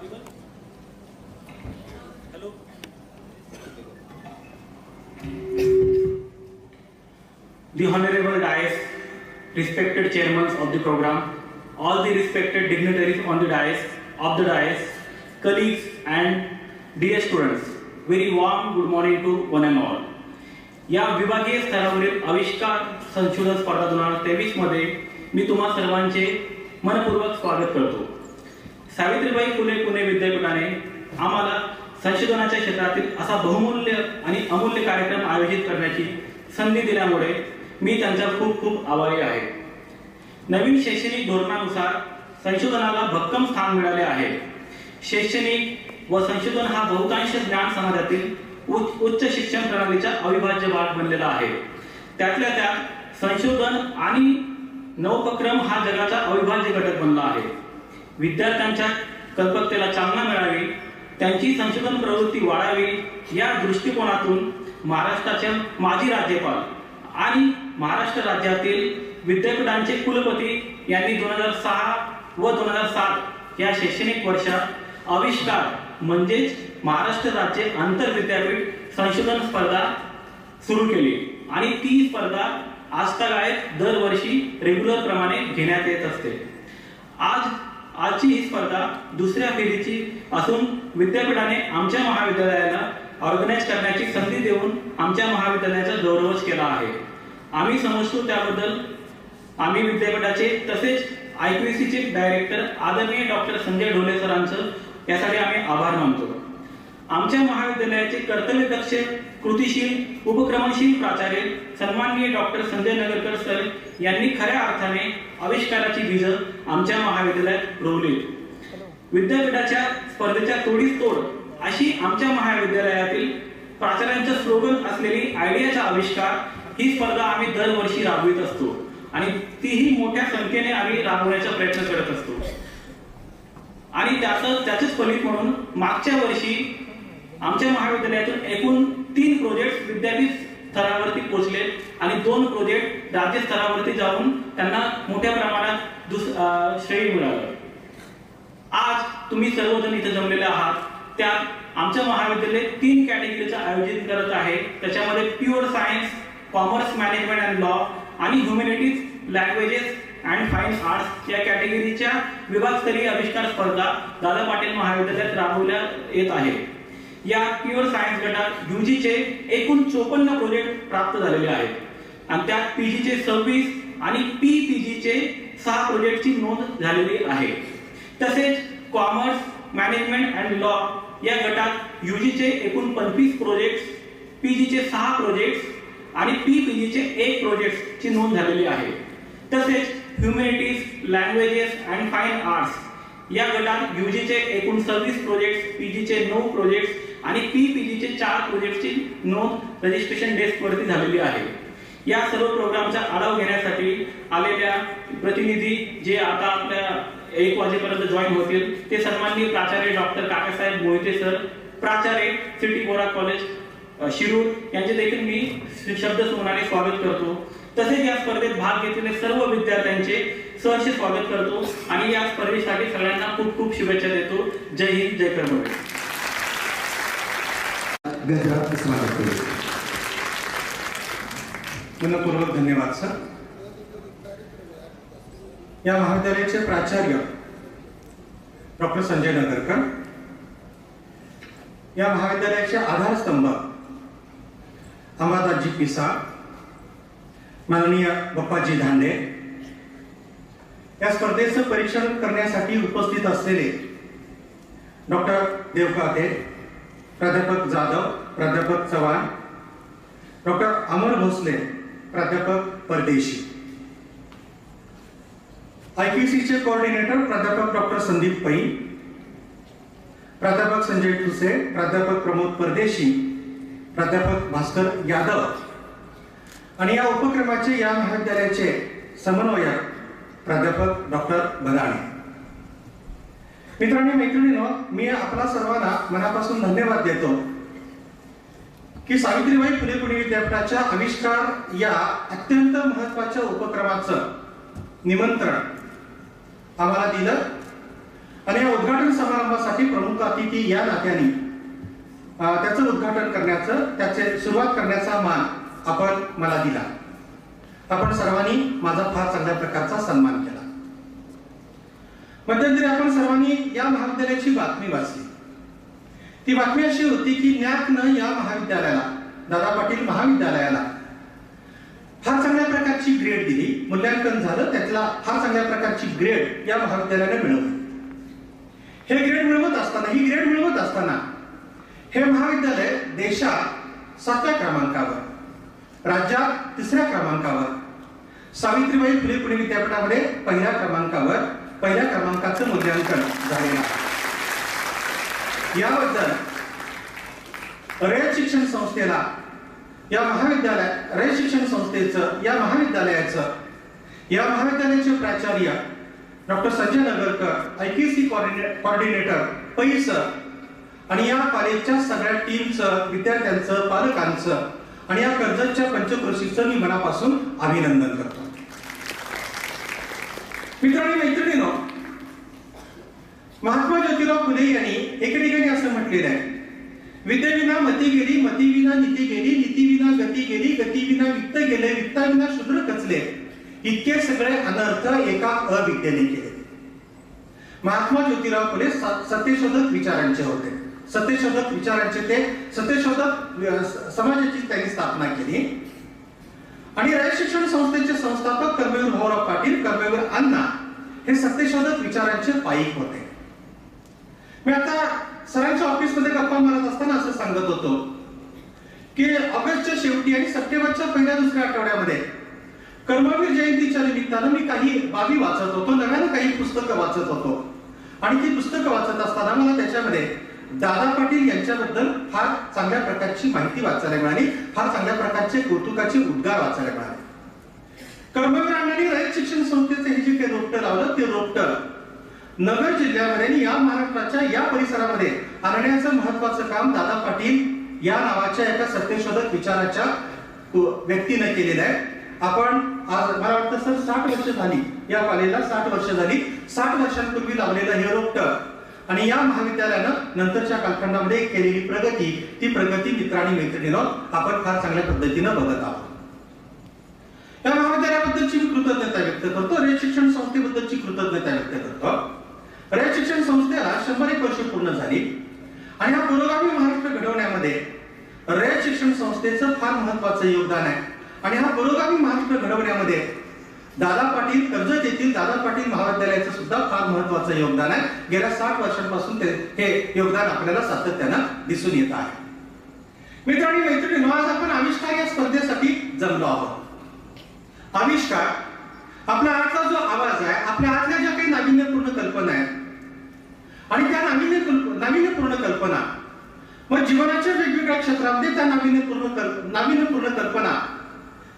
Hello. The Honorable Dais, respected chairmen of the program, all the respected dignitaries on the dais, colleagues and dear students, very warm good morning to one and all. या विभागीय स्तरावरील आविष्कार संशोधन स्पर्धा 2023 मध्ये मी तुम्हा सर्वांचे मनपूर्वक स्वागत करतो. सावित्रीबाई फुले पुणे विद्यापीठाने आम्हाला संशोधनाच्या क्षेत्रातील असा बहुमूल्य आणि अमूल्य कार्यक्रम आयोजित करण्याची संधी दिल्यामुळे मी त्यांचा खूप खूप आभारी आहे. नवीन शैक्षणिक धोरणानुसार संशोधनाला भक्कम स्थान मिळाले आहे. शैक्षणिक व संशोधन हा बहुतांश ज्ञान समाजातील उच्च शिक्षण प्रणालीचा अविभाज्य भाग बनलेला आहे. त्यातल्या त्यात संशोधन आणि नवोपक्रम हा जगाचा अविभाज्य घटक बनला आहे. विद्यार्थ्यांच्या कल्पकतेला चालना मिळावी, त्यांची संशोधन प्रवृत्ती वाढावी या दृष्टिकोनातून महाराष्ट्राचे माजी राज्यपाल आणि महाराष्ट्र राज्यातील विद्यापीठांचे कुलपती यांनी 2006 व 2007 या शैक्षणिक वर्षात आविष्कार म्हणजेच महाराष्ट्र राज्य आंतर विद्यापीठ संशोधन स्पर्धा सुरू केली आणि ती स्पर्धा आजतागायत दरवर्षी रेग्युलर प्रमाणे घेण्यात येत असते. आजची ही स्पर्धा दुसऱ्या फेरीची असून विद्यापीठाने आमच्या महाविद्यालयाला ऑर्गनाइज करण्याची संधी देऊन आमच्या महाविद्यालयाचा गौरवच केला आहे. आम्ही समजतो त्याबद्दल आम्ही विद्यापीठाचे तसेच IQACचे डायरेक्टर आदरणीय डॉक्टर संजय ढोले सरांचं यासाठी आम्ही आभार मानतो. आमच्या महाविद्यालयाचे कर्तव्यदक्ष कृतीशील उपक्रमशील प्राचार्य सन्माननीय डॉक्टर संजय नगरकर सर यांनी खऱ्या अर्थाने आविष्काराची बीज आमच्या महाविद्यालयात रोवली. विद्यापीठाच्या स्पर्धेच्या तोडीस तोड अशी आमच्या महाविद्यालयातील प्राचार्यांचं स्लोगन असलेली आयडियाचा आविष्कार ही स्पर्धा आम्ही दरवर्षी राबवित असतो आणि तीही मोठ्या संख्येने आम्ही राबवण्याचा प्रयत्न करत असतो. आणि त्याचंच फलित म्हणून मागच्या वर्षी आमच्या महाविद्यालयातून एकूण 3 प्रोजेक्ट विद्यापीठ स्तरावरती पोहोचले आणि 2 प्रोजेक्ट राज्य स्तरावरती जाऊन त्यांना मोठ्या प्रमाणात श्रेय मिळालं. आज तुम्ही सर्वजण इथे जमलेले आहात. त्यात आमच्या महाविद्यालय 3 कॅटेगरीचं आयोजित करत आहे. त्याच्यामध्ये pure science, commerce management and law आणि humanities, languages and fine arts या कॅटेगरीच्या विभागस्तरीय आविष्कार स्पर्धा दादा पाटील महाविद्यालयात राबवल्या येत आहे. या प्युअर सायन्स गटात यूजीचे एकूण 54 प्रोजेक्ट प्राप्त झालेले आहेत आणि त्यात पीजीचे 26 आणि पीपीजीचे 6 प्रोजेक्टची नोंद झालेली आहे. तसेच कॉमर्स मॅनेजमेंट अँड लॉ या गटात यूजीचे एकूण 25 प्रोजेक्ट्स, पीजीचे 6 प्रोजेक्ट्स आणि पीपीजीचे 1 प्रोजेक्टची नोंद झालेली आहे. तसेच humanities, languages and fine arts या गटात यूजीचे एकूण 26 प्रोजेक्ट्स, पीजीचे 9 प्रोजेक्ट्स आणि पीपीजीचे 4 प्रोजेक्टची नोंद रजिस्ट्रेशन डेस्क वरती झालेली आहे. या सर्व प्रोग्रामचा आढावा घेण्यासाठी आलेल्या प्रतिनिधी जे आता आपल्या 1 वाजेपर्यंत जॉईन होतील ते सन्माननीय प्राचार्य डॉक्टर काकासाहेब मोहिते सर, प्राचार्य सिटी बोरा कॉलेज शिरूर यांचे देखील मी शब्द सुमनाने स्वागत करतो. तसेच या स्पर्धेत भाग घेतलेले सर्व विद्यार्थ्यांचे सहर्ष स्वागत करतो आणि या स्पर्धेसाठी सगळ्यांना खूप खूप शुभेच्छा देतो. जय हिंद, जय कर्मवीर. मनपूर्वक धन्यवाद सर. या महाविद्यालयाचे प्राचार्य डॉक्टर संजय नगरकर, या महाविद्यालयाचे आधारस्तंभ अंबादासजी पिसाळ, माननीय बप्पाजी धांडे, या स्पर्धेचं परीक्षण करण्यासाठी उपस्थित असलेले डॉक्टर देवकाते, प्राध्यापक जाधव, प्राध्यापक चव्हाण, डॉक्टर अमर भोसले, प्राध्यापक परदेशी, IQACचे कोऑर्डिनेटर प्राध्यापक डॉक्टर संदीप पै, प्राध्यापक संजय ठुसे, प्राध्यापक प्रमोद परदेशी, प्राध्यापक भास्कर यादव आणि या उपक्रमाचे या महाविद्यालयाचे समन्वयक प्राध्यापक डॉक्टर बगाणे. मित्रांनो, मैत्रिणींनो, मी आपला सर्वांना मनापासून धन्यवाद देतो की सावित्रीबाई फुले पुणे विद्यापीठाच्या आविष्कार या अत्यंत महत्त्वाच्या उपक्रमाचं निमंत्रण आम्हाला दिलं आणि या उद्घाटन समारंभासाठी प्रमुख प्रमुख अतिथी या नात्याने त्याचं उद्घाटन करण्याचं, त्याचे सुरुवात करण्याचा मान आपण मला दिला. आपण सर्वांनी माझा फार चांगल्या प्रकारचा सन्मान केला. मध्यंतरी आपण सर्वांनी या महाविद्यालयाची बातमी वाचली. ती बातमी अशी होती की न्याकनं या महाविद्यालयाला, दादा पाटील महाविद्यालयाला फार चांगल्या प्रकारची ग्रेड दिली. मूल्यांकन झालं, त्यातला फार चांगल्या प्रकारची ग्रेड या महाविद्यालयाने मिळवली. ही ग्रेड मिळवत असताना हे महाविद्यालय देशात 7व्या क्रमांकावर, राज्यात 3ऱ्या क्रमांकावर, सावित्रीबाई फुले पुणे विद्यापीठामध्ये पहिल्या क्रमांकाचं मूल्यांकन झालेलं आहे. याबद्दल रयत शिक्षण संस्थेला, रयत शिक्षण संस्थेचं, या महाविद्यालयाचे प्राचार्य doctor Sanjay Nagarkar, IQAC coordinator पै सर आणि या कॉलेजच्या सगळ्या टीमचं, विद्यार्थ्यांचं, पालकांचं आणि या कर्जतच्या पंचक्रोशीचं मी मनापासून अभिनंदन करतो. मित्रांनो, मैत्रिणींनो, महात्मा ज्योतिराव फुले यांनी एके ठिकाणी असं म्हटलेलं आहे, विद्येविना मती गेली, मतीविना नीती गेली, नीतीविना गती गेली, गतीविना वित्त गेले, वित्ताविना शूद्र कचले, इतके सगळे अनर्थ एका अविद्येने केले. महात्मा ज्योतिराव फुले सत्यशोधक विचारांचे होते. सत्यशोधक समाजाची त्यांनी स्थापना केली आणि रयत शिक्षण संस्थेचे संस्थापक कर्मवीर भाऊराव पाटील, कर्मवीर अण्णा हे सत्यशोधक विचारांचे पाईक होते. मी आता सरांच्या ऑफिसमध्ये गप्पा मारत असताना असं सांगत होतो की ऑगस्टच्या शेवटी आणि सप्टेंबरच्या पहिल्या दुसऱ्या आठवड्यामध्ये कर्मवीर जयंतीच्या निमित्तानं मी काही बाबी वाचत होतो, नव्यानं काही पुस्तकं वाचत होतो आणि ती पुस्तकं वाचत असताना मला त्याच्यामध्ये दादा पाटील यांच्याबद्दल फार चांगल्या प्रकारची माहिती वाचायला मिळाली, फार चांगल्या प्रकारचे कौतुकाचे उद्गार वाचायला मिळाले. कर्मवीर अण्णांनी रयत शिक्षण संस्थेचे हे जे काही रोपटं लावलं, ते रोपटं नगर जिल्ह्यामध्ये या महाराष्ट्राच्या या परिसरामध्ये आणण्याचं महत्वाचं काम दादा पाटील या नावाच्या एका सत्यशोधक विचाराच्या व्यक्तीने केलेलं आहे. आपण आज मला वाटतं सर 60 वर्ष झाली या कॉलेजला, 60 वर्ष झाली. 60 वर्षांपूर्वी लावलेलं हे रोपटं आणि या महाविद्यालयानं नंतरच्या कालखंडामध्ये केलेली प्रगती, ती प्रगती मित्रांनी मैत्रिणींनो आपण फार चांगल्या पद्धतीनं बघत आहोत. या महाविद्यालयाबद्दलची मी कृतज्ञता व्यक्त करतो, रयत शिक्षण संस्थेबद्दलची कृतज्ञता व्यक्त करतो. रयत शिक्षण संस्थेला 101 वर्ष पूर्ण झाली आणि हा पुरोगामी महाराष्ट्र घडवण्यामध्ये रयत शिक्षण संस्थेचं फार महत्वाचं योगदान आहे. आणि हा पुरोगामी महाराष्ट्र घडवण्यामध्ये दादा पाटील, कर्जत येथील दादा पाटील महाविद्यालयाचं सुद्धा फार महत्वाचं योगदान आहे. गेल्या 60 वर्षांपासून हे योगदान आपल्याला सातत्यानं दिसून येत आहे. मित्रांनो, मैत्रिणींनो, आज आपण आविष्कार या स्पर्धेसाठी जमलो आहोत. आविष्कार आपला आजचा जो आवाज आहे, आपल्या आतल्या ज्या काही नाविन्यपूर्ण कल्पना आहेत आणि त्या नाविन्यपूर्ण कल्पना मग जीवनाच्या वेगवेगळ्या क्षेत्रामध्ये त्या नाविन्यपूर्ण कल्पना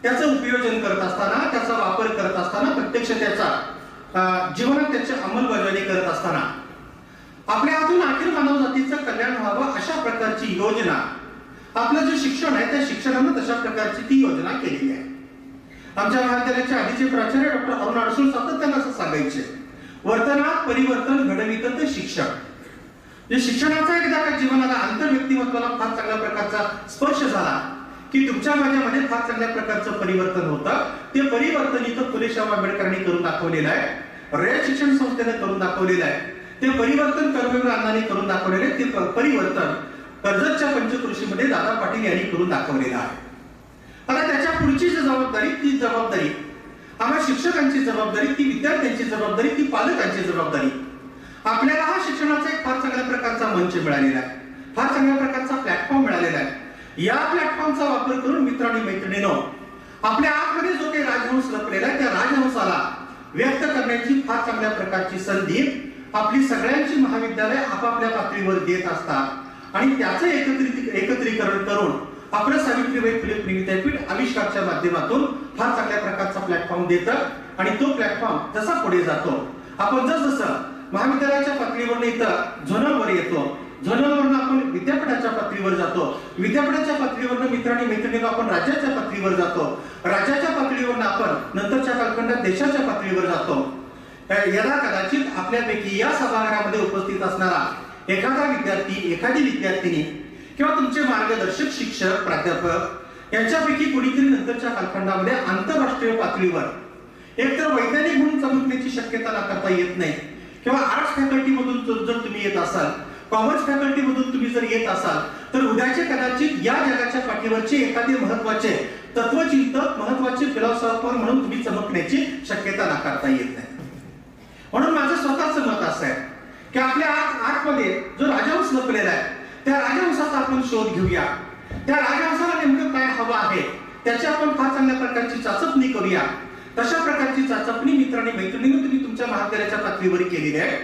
त्याचं उपयोजन करत असताना, त्याचा वापर करत असताना, प्रत्यक्ष त्याचा जीवनात त्याची अंमलबजावणी करत असताना आपल्या हातून अखिल मानव जातीचं कल्याण व्हावं अशा प्रकारची योजना आपलं जे शिक्षण आहे त्या शिक्षणानं तशा प्रकारची ती योजना केलेली आहे. आमच्या महाविद्यालयाचे आधीचे प्राचार्य डॉक्टर अरुण अडसूळ सातत्यानं असं सांगायचे, वर्तनात परिवर्तन घडवितं शिक्षण. जे शिक्षणाचा एकदा का जीवनाला आंतरव्यक्तिमत्वाला फार चांगल्या प्रकारचा स्पर्श झाला की तुमच्या माझ्यामध्ये फार चांगल्या प्रकारचं परिवर्तन होतं. ते परिवर्तन इथं फुले शाहू आंबेडकरांनी करून दाखवलेलं आहे, रयत शिक्षण संस्थेने करून दाखवलेलं आहे. ते परिवर्तन कर्मवीर अण्णांनी करून दाखवलेलं आहे. ते परिवर्तन कर्जतच्या पंचक्रोशीमध्ये दादा पाटील यांनी करून दाखवलेलं आहे. आता त्याच्या पुढची जबाबदारी, ती जबाबदारी आम्हा शिक्षकांची जबाबदारी, ती विद्यार्थ्यांची जबाबदारी, ती पालकांची जबाबदारी. आपल्याला हा शिक्षणाचा एक फार चांगल्या प्रकारचा मंच मिळालेला आहे, फार चांगल्या प्रकारचा प्लॅटफॉर्म मिळालेला आहे. या प्लॅटफॉर्मचा वापर करून मित्रांनी मैत्रिणींनो आपल्या आतमध्ये जो काही राजहंस लपलेला आहे त्या राजहंसाला व्यक्त करण्याची फार चांगल्या प्रकारची संधी आपली सगळ्यांची महाविद्यालय आपापल्या पातळीवर देत असतात आणि त्याचं एकत्रीकरण करून आपलं सावित्रीबाई फुले पुणे विद्यापीठ आविष्कारच्या माध्यमातून फार चांगल्या प्रकारचा प्लॅटफॉर्म देतं. आणि तो प्लॅटफॉर्म जसा पुढे जातो, आपण जसं महाविद्यालयाच्या पातळीवर इथं झोनलवर येतो, झोनलवरून आपण विद्यापीठाच्या पातळीवर जातो, विद्यापीठाच्या पातळीवर मित्रांनी मैत्रिणींनो आपण राज्याच्या पातळीवर जातो, राज्याच्या पातळीवर आपण नंतरच्या कालखंडात देशाच्या पातळीवर जातो. यदा कदाचित आपल्यापैकी या सभागृहामध्ये उपस्थित असणारा एखादा विद्यार्थी, एखादी विद्यार्थिनी किंवा तुमचे मार्गदर्शक, शिक्षक, प्राध्यापक यांच्यापैकी कुणीतरी नंतरच्या कालखंडामध्ये आंतरराष्ट्रीय पातळीवर एकतर वैज्ञानिक म्हणून चमकण्याची शक्यता नाकारता येत नाही, किंवा आर्ट्स फॅकल्टी मधून जर तुम्ही येत असाल, कॉमर्स फॅकल्टी मधून तुम्ही जर येत असाल, तर उद्याचे कदाचित या जगाच्या पाठीवरचे एखादे महत्वाचे तत्वचिंतक, महत्वाचे फिलॉसॉफर म्हणून तुम्ही चमकण्याची शक्यता नाकारता येत नाही. म्हणून माझं स्वतःचं मत असं आहे की आपल्या आतमध्ये जो राजहंस लपलेला आहे, त्या राजहंसाचा आपण शोध घेऊया. त्या राजहंसाला नेमकं काय हवं आहे त्याची आपण फार चांगल्या प्रकारची चाचपणी करूया. तशा प्रकारची चाचपणी मित्रांनी मैत्रिणींनी तुम्ही तुमच्या महाविद्यालयाच्या पातळीवर केलेली आहे.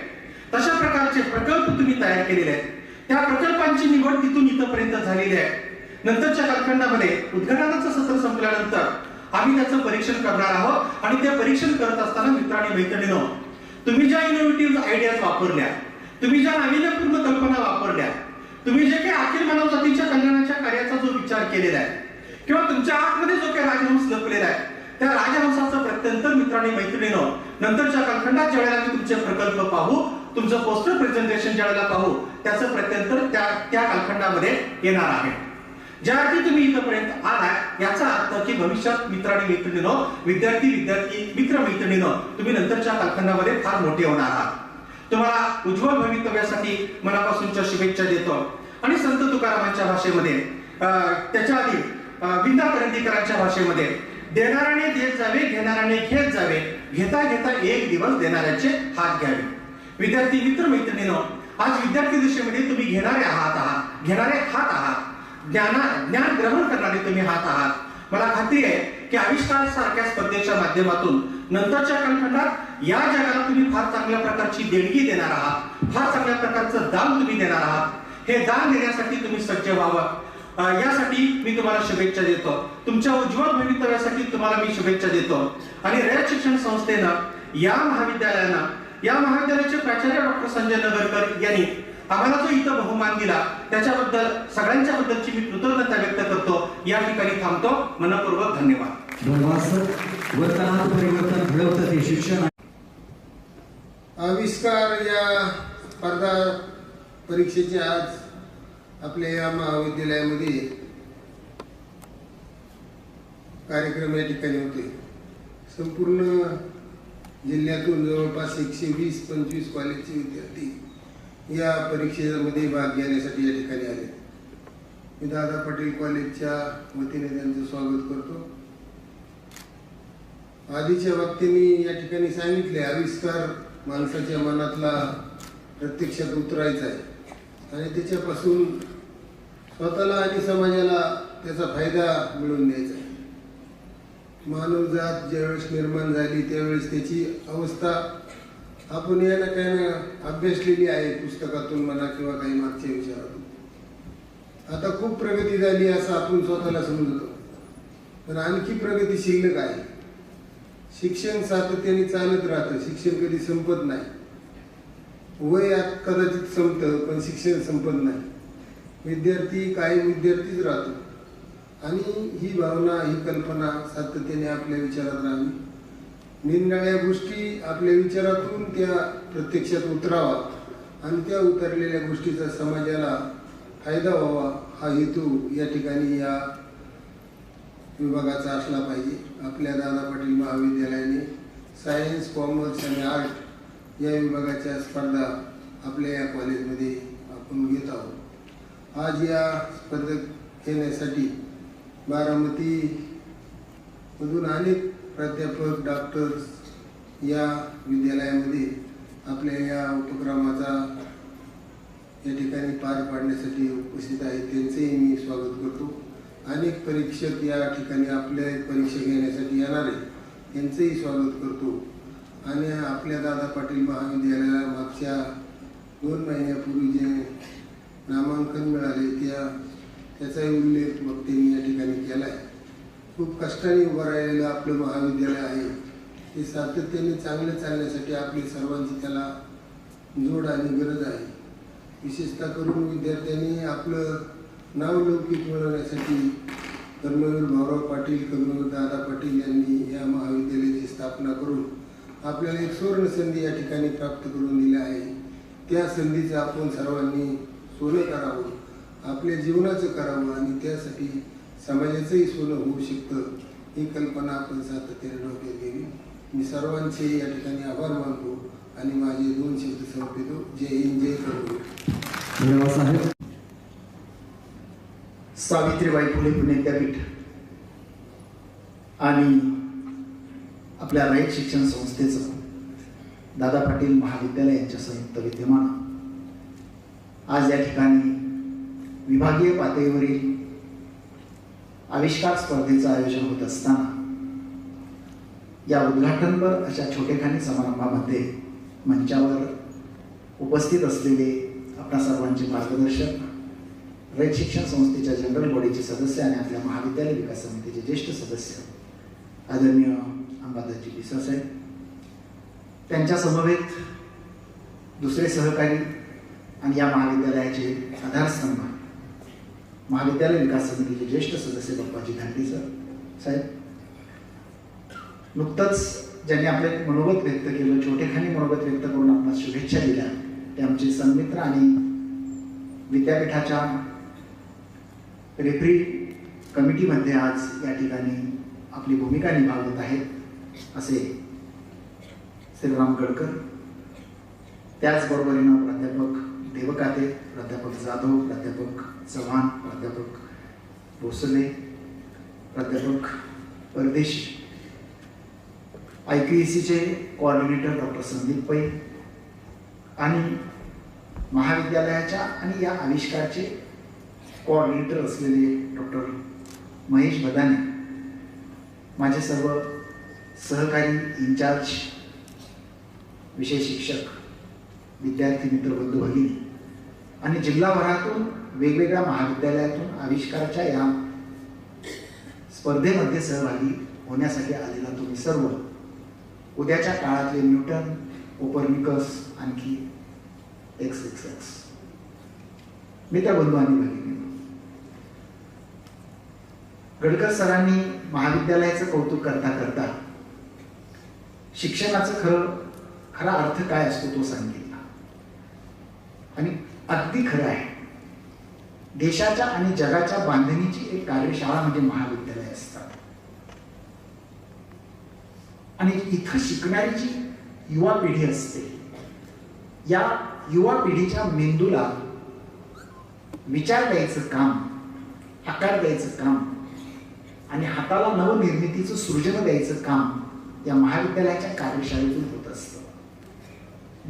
तशा प्रकारचे प्रकल्प तुम्ही तयार केलेले आहेत. त्या प्रकल्पांची निवड तिथून इथपर्यंत झालेली आहे. नंतरच्या कालखंडामध्ये उद्घाटनाचं सत्र संपल्यानंतर आम्ही त्याचं परीक्षण करणार आहोत. आणि ते परीक्षण करत असताना मित्रांनी मैत्रिणींनो, तुम्ही ज्या इनोव्हेटिव्ह आयडियाज वापरल्या, तुम्ही ज्या नाविन्यपूर्ण कल्पना वापरल्या, तुम्ही जे काही अखिल मानव जातीच्या कल्याणाच्या कार्याचा जो विचार केलेला आहे, किंवा तुमच्या आतमध्ये जो काही राजहंस लपलेला आहे, त्या राजहंसाचं प्रत्यंतर मित्रांनी मैत्रिणींनो नंतरच्या कालखंडात ज्यावेळेला आम्ही तुमचे प्रकल्प पाहू, तुमचं पोस्टर प्रेझेंटेशन ज्यावेळेला पाहू, त्याचं प्रत्यंतर त्या कालखंडामध्ये येणार आहे. ज्या अर्थी तुम्ही इथपर्यंत आलाय याचा अर्थ की भविष्यात मित्रांनी मैत्रिणींनो, विद्यार्थी मित्र मैत्रिणींनो, तुम्ही नंतरच्या कालखंडामध्ये फार मोठे होणार आहात. तुम्हाला उज्ज्वल भवितव्यासाठी मनापासूनच्या शुभेच्छा देतो. आणि संत तुकारामांच्या भाषेमध्ये, त्याच्या आधी विंदा करंदीकरांच्या भाषेमध्ये, देणाऱ्याने देत जावे, घेणाऱ्याने घेत जावे, घेता घेता एक दिवस देणाऱ्याचे हात घ्यावे. विद्यार्थी मित्र मैत्रिणींनो, आज विद्यार्थी दिशेमध्ये तुम्ही घेणारे हात आहात, ज्ञान ग्रहण करणारे तुम्ही हात आहात. मला खात्री आहे की आविष्कार सारख्या स्पर्धेच्या माध्यमातून नंतरच्या कालखंडात या जगाला तुम्ही फार चांगल्या प्रकारची देणगी देणार आहात, फार चांगल्या प्रकारचं दान तुम्ही देणार आहात. हे दान देण्यासाठी तुम्ही सज्ज व्हावं, यासाठी मी तुम्हाला शुभेच्छा देतो. तुमच्या उज्ज्वल भवितव्यासाठी तुम्हाला मी शुभेच्छा देतो. आणि रयत शिक्षण संस्थेनं या महाविद्यालयाचे प्राचार्य डॉक्टर संजय नगरकर यांनी आम्हाला जो इथं बहुमान दिला त्याच्याबद्दल सगळ्यांच्या बद्दलची मी कृतज्ञता व्यक्त करतो. या ठिकाणी थांबतो. मनपूर्वक धन्यवाद. वर्तनात परिवर्तन घडवतं ते शिक्षण. आविष्कार या स्पर्धा परीक्षेचे आज आपल्या या महाविद्यालयामध्ये कार्यक्रम या ठिकाणी होते. संपूर्ण जिल्ह्यातून जवळपास 120-125 कॉलेजचे विद्यार्थी या परीक्षेमध्ये भाग घेण्यासाठी या ठिकाणी आले. मी दादा पाटील कॉलेजच्या वतीने त्यांचं स्वागत करतो. आधीच्या वक्त्यांनी या ठिकाणी सांगितले, आविष्कार माणसाच्या मनातला प्रत्यक्षात उतरायचा आहे आणि त्याच्यापासून स्वतःला आणि समाजाला त्याचा फायदा मिळवून द्यायचा आहे. मानवजात ज्यावेळेस निर्माण झाली त्यावेळेस त्याची अवस्था आपण या ना काय ना अभ्यासलेली आहे, पुस्तकातून म्हणा किंवा काही मागच्या विचारातून. आता खूप प्रगती झाली असं आपण स्वतःला समजतो, पण आणखी प्रगती शिल्लक आहे. शिक्षण सातत्याने चालत राहतं, शिक्षण कधी संपत नाही. वय कदाचित संपतं पण शिक्षण संपत नाही. विद्यार्थी कायम विद्यार्थीच राहतो आणि ही भावना, ही कल्पना सातत्याने आपल्या विचारात राहावी. निरनिराळ्या गोष्टी आपल्या विचारातून त्या प्रत्यक्षात उतरावा आणि त्या उतरलेल्या गोष्टीचा समाजाला फायदा व्हावा हा हेतू या ठिकाणी या विभागाचा असला पाहिजे. आपल्या दादा पाटील महाविद्यालयाने सायन्स, कॉमर्स आणि आर्ट या विभागाच्या स्पर्धा आपल्या या कॉलेजमध्ये आपण घेत आहोत. आज या स्पर्धेत घेण्यासाठी बारामतीमधून अनेक प्राध्यापक, डॉक्टर्स या विद्यालयामध्ये आपल्या या उपक्रमाचा या ठिकाणी पार पाडण्यासाठी उपस्थित आहेत. त्यांचेही मी स्वागत करतो. अनेक परीक्षक या ठिकाणी आपल्या परीक्षा घेण्यासाठी येणार आहेत, यांचंही स्वागत करतो. आणि आपल्या दादा पाटील महाविद्यालयाला मागच्या 2 महिन्यापूर्वी जे नामांकन मिळाले त्याचाही उल्लेख वक्त्यांनी या ठिकाणी केला आहे. खूप कष्टाने उभं राहिलेलं आपलं महाविद्यालय आहे. ते सातत्याने चांगलं चालण्यासाठी आपली सर्वांची त्याला जोड आणि गरज आहे. विशेषतः करून विद्यार्थ्यांनी आपलं नाव लौकिक मिळवण्यासाठी कर्मवीर भाऊराव पाटील, कर्मवीर दादा पाटील यांनी या महाविद्यालयाची स्थापना करून आपल्याला एक सुवर्ण संधी या ठिकाणी प्राप्त करून दिली आहे. त्या संधीचं आपण सर्वांनी सोनं करावं, आपल्या जीवनाचं करावं आणि त्यासाठी समाजाचंही सोनं होऊ शकतं, ही कल्पना आपण सातत्याने डोक्यात गेली. मी सर्वांचे या ठिकाणी आभार मानतो आणि माझे 2 शब्द संपवितो. जय हिंद, जय करतो. धन्यवाद साहेब. सावित्रीबाई फुले पुणे विद्यापीठ आणि आपल्या रयत शिक्षण संस्थेचं दादा पाटील महाविद्यालय यांच्या संयुक्त विद्यमान आज या ठिकाणी विभागीय पातळीवरील आविष्कार स्पर्धेचं आयोजन होत असताना या उद्घाटनपर अशा छोटेखानी समारंभामध्ये मंचावर उपस्थित असलेले आपल्या सर्वांचे मार्गदर्शक, रयत शिक्षण संस्थेच्या जनरल बॉडीचे सदस्य आणि आपल्या महाविद्यालय विकास समितीचे ज्येष्ठ सदस्य आदरणीय अंबादासजी पिसा साहेब, त्यांच्या समवेत दुसरे सहकारी आणि या महाविद्यालयाचे आधारस्तंभ महाविद्यालय विकास समितीचे ज्येष्ठ सदस्य बाप्पाजी धांडे साहेब, नुकतंच ज्यांनी आपले मनोगत व्यक्त केलं, छोटेखानी मनोगत व्यक्त करून आपल्याला शुभेच्छा दिल्या, ते आमचे सन्मित्र आणि विद्यापीठाच्या रेफरी कमिटीमध्ये आज या ठिकाणी आपली भूमिका निभावत आहेत असे श्रीराम गडकर, त्याचबरोबरीनं प्राध्यापक देवकाते, प्राध्यापक जाधव, प्राध्यापक चव्हाण, प्राध्यापक भोसले, प्राध्यापक परदेशी, IPECचे कोऑर्डिनेटर डॉक्टर संदीप पै आणि महाविद्यालयाच्या आणि या आविष्कारचे कोऑर्डिनेटर असलेले डॉक्टर महेश बदाने, माझे सर्व सहकारी, इंचार्ज, विषय शिक्षक, विद्यार्थी मित्र, बंधू भगिनी आणि जिल्हाभरातून वेगवेगळ्या महाविद्यालयातून आविष्काराच्या या स्पर्धेमध्ये सहभागी होण्यासाठी आलेला तुम्ही सर्व, उद्याच्या काळातले न्यूटन, कोपर्निकस, आणखी XXX मित्रबंधू आणि भगिनी, गडकर सरांनी महाविद्यालयाचं कौतुक करता करता शिक्षणाचं खरा अर्थ काय असतो तो सांगितला आणि अगदी खरं आहे. देशाच्या आणि जगाच्या बांधणीची एक कार्यशाळा म्हणजे महाविद्यालय असतात आणि इथं शिकणारी जी युवा पिढी असते, या युवा पिढीच्या मेंदूला विचार द्यायचं काम, आकार द्यायचं काम आणि हाताला नवनिर्मितीचं सृजन द्यायचं काम या महाविद्यालयाच्या कार्यशाळेतून होत असतं.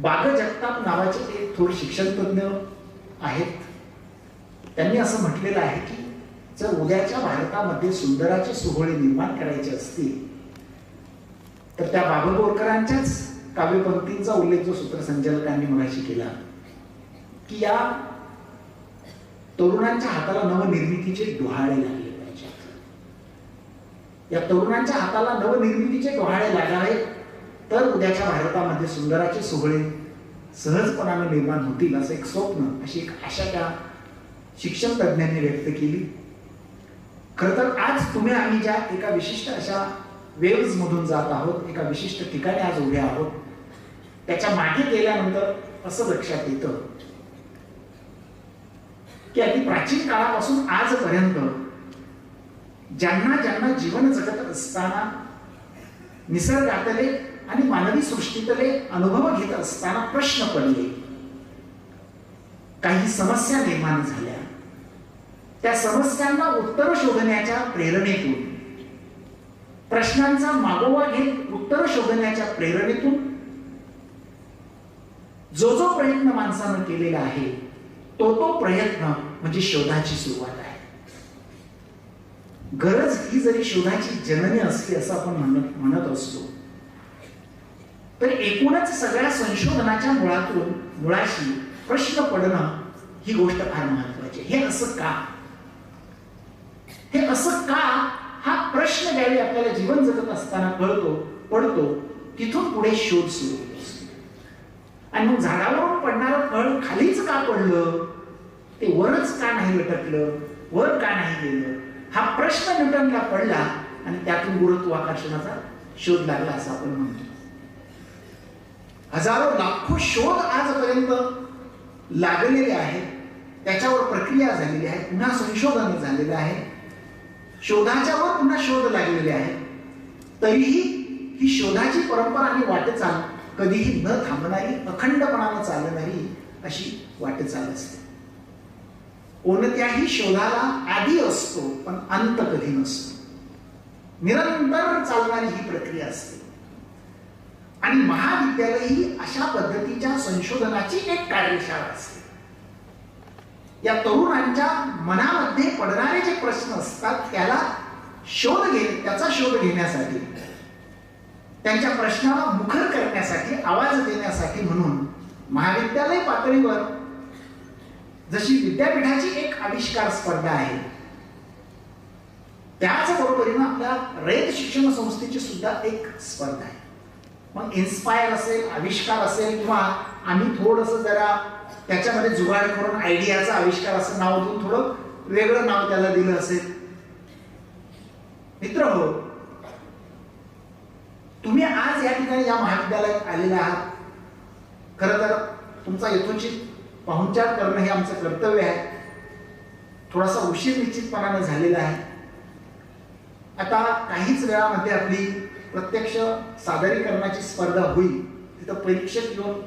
बाग जगताप नावाचे एक थोर शिक्षण तज्ञ आहेत, त्यांनी असं म्हटलेलं आहे की जर उद्याच्या भारतामध्ये सुंदराचे सोहळे निर्माण करायचे असतील तर त्या बाबा बोरकरांच्याच काव्यपंक्तींचा उल्लेख जो सूत्रसंचालकांनी मगाशी केला की या तरुणांच्या हाताला नवनिर्मितीचे डोहाळे लागले पाहिजेत. या तरुणांच्या हाताला नवनिर्मितीचे डोहाळे लागावे तर उद्याच्या भारतामध्ये सुंदराचे सोहळे सहजपणाने निर्माण होतील असं एक स्वप्न, अशी एक आशा त्या शिक्षण तज्ञांनी व्यक्त केली. खरं तर आज तुम्ही आम्ही ज्या एका विशिष्ट अशा वेव्ज मधून जात आहोत, एका विशिष्ट ठिकाणी आज उभे आहोत, त्याच्या मागे गेल्यानंतर असं लक्षात येतं की अगदी प्राचीन काळापासून आजपर्यंत ज्यांना ज्यांना जीवन जगत असताना निसर्गातले आणि मानवी सृष्टीतले अनुभव घेत असताना प्रश्न पडले, काही समस्या निर्माण झाल्या, त्या समस्यांना उत्तर शोधण्याच्या प्रेरणेतून, प्रश्नांचा मागोवा घेत उत्तर शोधण्याच्या प्रेरणेतून जो जो प्रयत्न माणसानं केलेला आहे तो प्रयत्न म्हणजे शोधाची सुरुवात आहे. गरज ही जरी शोधाची जननी असते असं आपण म्हणत असतो, तर एकूणच सगळ्या संशोधनाच्या मुळाशी प्रश्न पडणं ही गोष्ट फार महत्वाची आहे. हे असं का, हे असं का, हा प्रश्न ज्यावेळी आपल्याला जीवन जगत असताना पडतो तिथून पुढे शोध सुरू होतो. आणि मग झाडावरून पडणारं फळ खालीच का पडलं, ते वरच का नाही लटकलं, वर का नाही गेलं, हा प्रश्न न्यूटनला पडला आणि त्यातून गुरुत्वाकर्षणाचा शोध लागला असं आपण म्हणतो. हजारो लाखो शोध आजपर्यंत लागलेले आहेत, त्याच्यावर प्रक्रिया झालेली आहे, पुन्हा संशोधन झालेलं आहे, शोधाच्यावर पुन्हा शोध लागलेले आहेत, तरीही ही शोधाची परंपरा आणि वाटचाल कधीही न थांबणारी, अखंडपणानं चालणारी अशी वाटचाल असते. कोणत्याही शोधाला आधी असतो पण अंत कधी नसतो. निरंतर चालणारी ही प्रक्रिया असते आणि महाविद्यालय ही अशा पद्धतीच्या संशोधनाची एक कार्यशाळा असते. या तरुणांच्या मनामध्ये पडणारे जे प्रश्न असतात त्याचा शोध घेण्यासाठी, त्यांच्या प्रश्नाला मुखर करण्यासाठी, आवाज देण्यासाठी म्हणून महाविद्यालय पातळीवर जशी विद्यापीठाची एक आविष्कार स्पर्धा आहे, त्याच बरोबरीनं आपल्या रयत शिक्षण संस्थेची सुद्धा एक स्पर्धा आहे. मग इन्स्पायर असेल, आविष्कार असेल, किंवा आम्ही थोडंसं जरा त्याच्यामध्ये जुगाड करून आयडियाचा आविष्कार असं नाव देऊन थोडं वेगळं नाव त्याला दिलं असेल. मित्र हो, तुम्ही आज या ठिकाणी या महाविद्यालयात आलेले आहात. खरं तर तुमचा यथोचित पाहुणचार करणं हे आमचं कर्तव्य आहे. थोडासा उशीर निश्चितपणाने झालेला आहे. आता काहीच वेळामध्ये आपली प्रत्यक्ष सादरीकरणाची स्पर्धा होईल. तिथं परीक्षक येऊन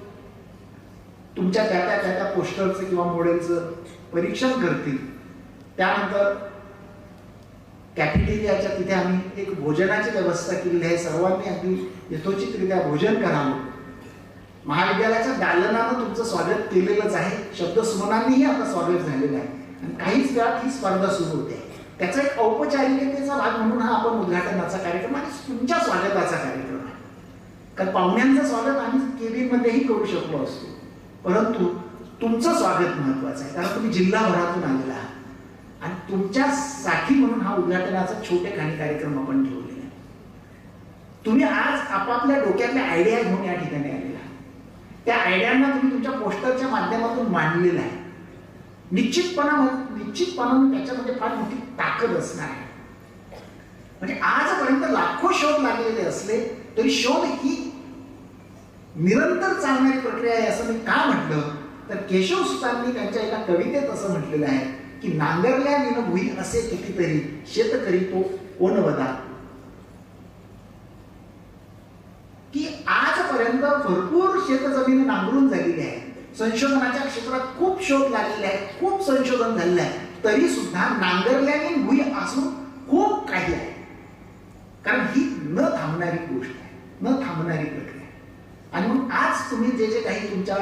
तुमच्या त्या पोस्टरचं किंवा मॉडेलचं परीक्षण करतील. त्यानंतर कॅफेटेरियाच्या तिथे आम्ही एक भोजनाची व्यवस्था केलेली आहे. सर्वांनी अगदी यथोचितरित्या भोजन करावं. महाविद्यालयाच्या दालनानं तुमचं स्वागत केलेलंच आहे. शब्दसुमनांनीही आपलं स्वागत झालेलं आहे आणि काहीच वेळात ही स्पर्धा सुरू होते. त्याचा एक औपचारिकतेचा भाग म्हणून हा आपण उद्घाटनाचा कार्यक्रम आणि तुमच्या स्वागताचा कार्यक्रम आहे. कारण पाहुण्यांचं स्वागत आम्ही केबिनमध्येही करू शकलो असतो, परंतु तुमचं स्वागत महत्वाचं आहे. कारण तुम्ही जिल्हाभरातून आलेला आहात आणि तुमच्यासाठी म्हणून हा उद्घाटनाचा छोटेखानी कार्यक्रम आपण ठेवलेला आहे. तुम्ही आज आपापल्या डोक्यातल्या आयडिया घेऊन या ठिकाणी आलेला आहात. त्या आयडियांना तुम्ही तुमच्या पोस्टरच्या माध्यमातून मांडलेलं आहे. निश्चितपणानं त्याच्यामध्ये फार मोठी ताकद असणार आहे. म्हणजे आजपर्यंत लाखो शोध लागलेले असले तरी शोध ही निरंतर चालणारी प्रक्रिया आहे. असं मी का म्हटलं तर केशव सुतांनी त्यांच्या एका कवितेत असं म्हटलेलं आहे की नांगरल्या विन भुई असे कितीतरी शेतकरी तो ओनवदा. की आजपर्यंत भरपूर शेतजमीन नांगरून झालेली आहे. संशोधनाच्या क्षेत्रात खूप शोध लागलेले आहेत, खूप संशोधन झालेलं आहे, तरी सुद्धा नांगरल्याने भुई असून खूप काही आहे. कारण ही न थांबणारी गोष्ट आहे, न थांबणारी प्रक्रिया. आणि मग आज तुम्ही जे काही तुमच्या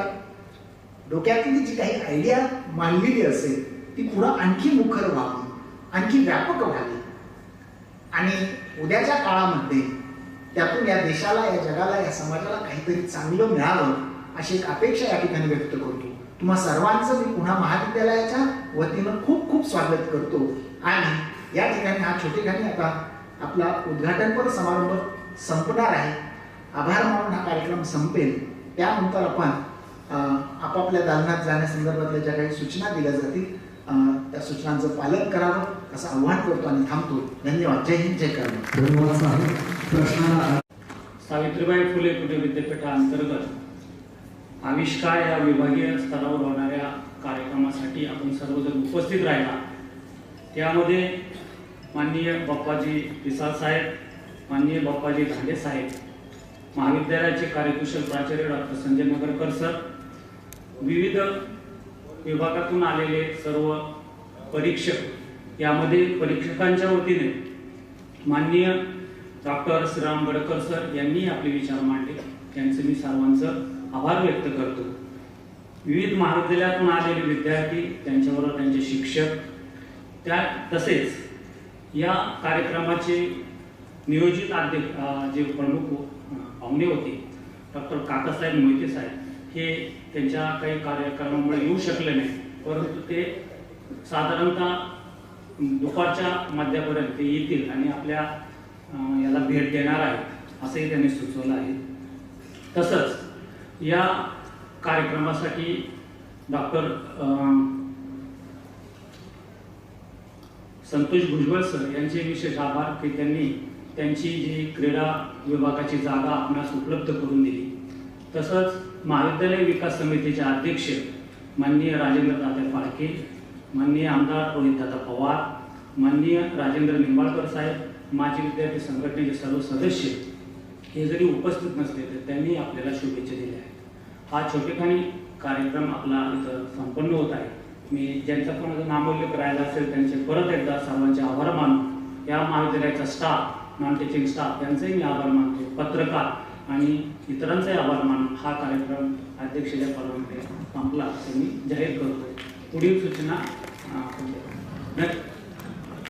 डोक्यातली जी काही आयडिया मांडलेली असेल ती पुढं आणखी मुखर व्हावी, आणखी व्यापक व्हावी आणि उद्याच्या काळामध्ये त्यातून या देशाला, या जगाला, या समाजाला काहीतरी चांगलं मिळावं अशी एक अपेक्षा या ठिकाणी व्यक्त करतो. तुम्हा सर्वांचं मी पुन्हा महाविद्यालयाच्या वतीनं खूप खूप स्वागत करतो आणि या ठिकाणी हा छोटेखानी आता आपला उद्घाटनपर समारंभ संपणार आहे. आभार मानून हा कार्यक्रम संपेल. त्यानंतर आपण आपापल्या दालनात जाण्यासंदर्भातल्या ज्या काही सूचना दिल्या जातील त्या सूचनांचं पालन करावं असं आव्हान करतो आणि थांबतो. धन्यवाद. जय हिंद, जय कर्नाटक. धन्यवाद साहेब. प्रश्नाला सावित्रीबाई फुले पुणे विद्यापीठाअंतर्गत आविष्कार या विभागीय स्तरावर होणाऱ्या कार्यक्रमासाठी आपण सर्वजण उपस्थित राहिला. त्यामध्ये माननीय बाप्पाजी पिसाळ साहेब, माननीय बाप्पाजी धांडे साहेब, महाविद्यालयाचे कार्यकुशल प्राचार्य डॉक्टर संजय नगरकर सर, विविध विभागातून आलेले सर्व परीक्षक, यामध्ये परीक्षकांच्या वतीने माननीय डॉक्टर श्रीराम गडकर सर यांनी आपले विचार मांडले. त्यांचे मी सर्वांचं आभार व्यक्त करतो. विविध महाविद्यालयातून आलेले विद्यार्थी, त्यांच्याबरोबर त्यांचे शिक्षक, तसेच या कार्यक्रमाचे नियोजित जे प्रमुख पाहुणे होते डॉक्टर काकासाहेब मोहिते साहेब, हे त्यांच्या काही कार्यक्रमामुळे येऊ शकले नाही, परंतु ते साधारणतः दुपारच्या मध्यापर्यंत ते येतील आणि आपल्या याला भेट देणार आहेत असंही त्यांनी सुचवलं आहे. तसंच या कार्यक्रमासाठी डॉक्टर संतोष भुजबळ सर यांचे विशेष आभार की त्यांनी त्यांची जी क्रीडा विभागाची जागा आपणास उपलब्ध करून दिली. तसंच महाविद्यालय विकास समितीचे अध्यक्ष माननीय राजेंद्र तात्या फाळके, माननीय आमदार रोहितदादा पवार, माननीय राजेंद्र निंबाळकर साहेब, माजी विद्यार्थी संघटनेचे सर्व सदस्य हे जरी उपस्थित नसले तर त्यांनी आपल्याला शुभेच्छा दिल्या आहेत. हा छोटेखानी कार्यक्रम आपला इथं संपन्न होत आहे. मी ज्यांचा कोणाचा नामोल्लेख राहिला असेल त्यांचे परत एकदा सर्वांचे आभार मानतो. या महाविद्यालयाचा स्टाफ, नॉन टीचिंग स्टाफ यांचेही मी आभार मानतो, पत्रकार आणि इतरांचाही आभार मानून हा कार्यक्रम अध्यक्षाच्या परवानगीने संपला असं मी जाहीर करतो. पुढील सूचना